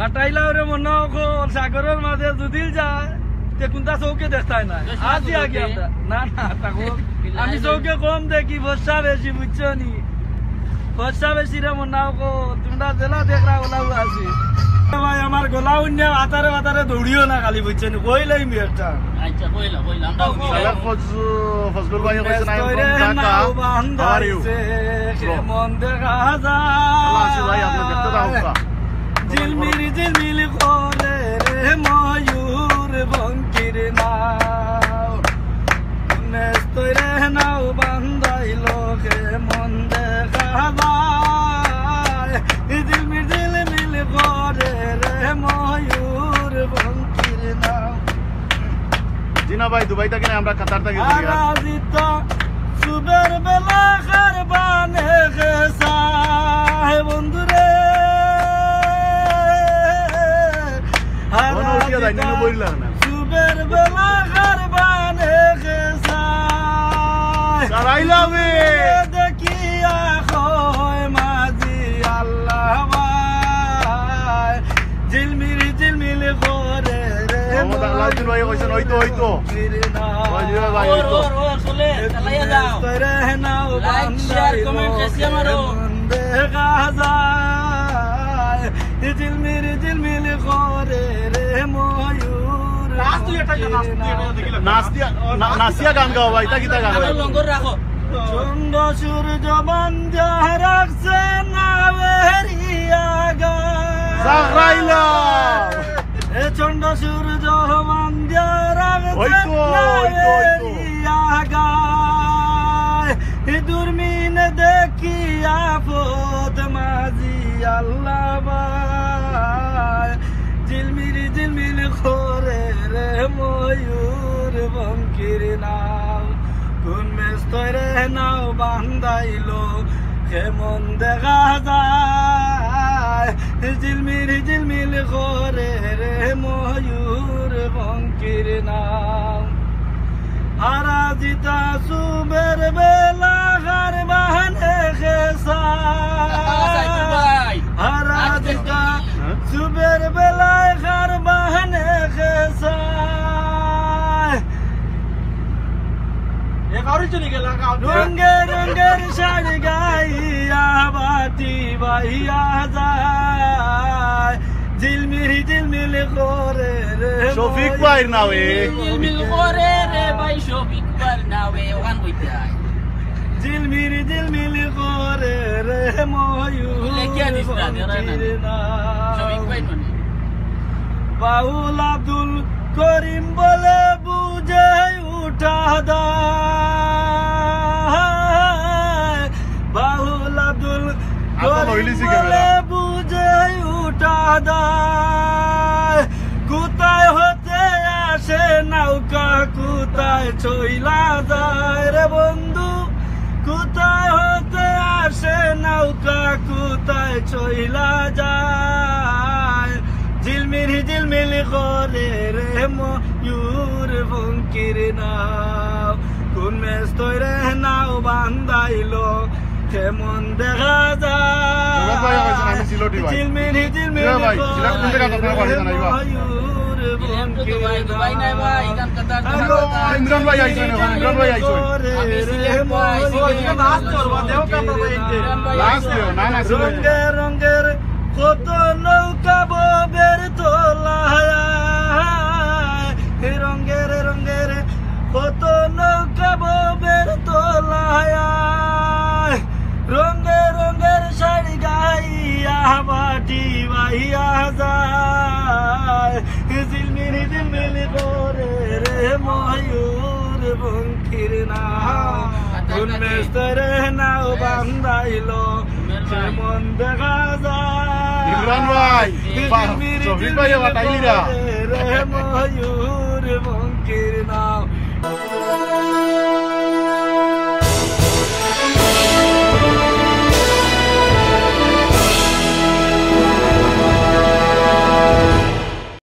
কাটাইলা ওরে মনে কল সাগরের মাঝে যদি যায় তে কোনটা চৌকে দেখায় না আজি আগে আমরা না না তাকো আমি চৌকে কম দেখি বর্ষা বেশি বুঝছো নি বর্ষা বেশি রে মনে কল তোমরা জেলা দেখরা ওলাও আছে ভাই আমার গলা উন্না আতারে আতারে দৌড়িও না খালি বুঝছো নি কইলাই মি একটা আচ্ছা কইলা আমরা সালাক ফজলুল ভাই কইছেন I from Dhaka how are you মন দেখা যায় আল্লাহ আসি ভাই আপনি দেখতে দাও ঝিলমিল করে রে ময়ূর বঙ্কির নাও নেস্তরে নাও বান্ধাইল কে মন দেখা যায় ঝিলমিল করে রে ময়ূর বঙ্কির নাও জিনা ভাই দুবাই থেকে আমরা কাতার থেকে আরাজিতা সুবের বেলা খারবানে খেসায় বন্ধুরে সুবের বেলা খারবানে খেসায় দেখিয়া হয় মাঝি আল্লাহ ভাই ঝিলমিল করে রে ঝিলমিল করে রে ময়ূর নাসিয়া গান গাও ভাই তা কিতা গান চন্দ্র সূর্য বান্ধা রাখছে নাবেরিয়া গা এ চন্দ্র সূর্য বান্ধা রাখছে নাবেরিয়া গা দুর্মিন দেখিয়া পথ মাঝি আল্লাহ ভাই ঝিলমিল করে রে ময়ূর বঙ্কির নাও কোন মেস্তরে নাও বান্ধাইলো কেমন দেখা যায় ঝিলমিল করে রে ময়ূর বঙ্কির নাও আরাজিতা সুবের বেলা হার বাহানে খেসায় আরাজিতা সুবের বেলায় হার বাহানে খেসায় রঙের শাড়ি গাইয়া বাটি বাইয়া যায় ঝিলমিল করে রে শফিক ভাইয়ের নামে ঝিলমিল করে রে ভাই শফিক ভাইয়ের নামে ওখান কইতে আয় ঝিলমিল করে রে ময়ূর শফিক ভাই মানে বাউল আব্দুল করিম বলে বুঝে উঠা দায় বাউল আব্দুল করিম বলে বুঝে উঠা দায় কোথায় হতে আসে নৌকা কোথায় চইলা যায় রে বন্ধু কোথায় হতে আসে নৌকা কোথায় চইলা যায় ঝিলমিল করে রে ময়ূর বঙ্কির নাও কোন মেস্তরে নাও বান্ধাইলো কেমন দেখা যায় ঝিলমিল করে রে ময়ূর বঙ্কির ইমরান ভাই আইছেন ইমরান ভাই আইছেন রঙের কত নৌকা ববের তোলায় রঙের কত নৌকা ববের তোলায় রঙের শাড়ি গাইয়া বাটি বাইয়া যায় ঝিলমিল করে রে ময়ূর বঙ্কির নাও কোন মেস্তরে নাও বান্ধাইলো কেমন দেখা যায় ইমরান ভাই শফিক ভাই বাটাইলিরা রে ময়ূর বঙ্কির নাও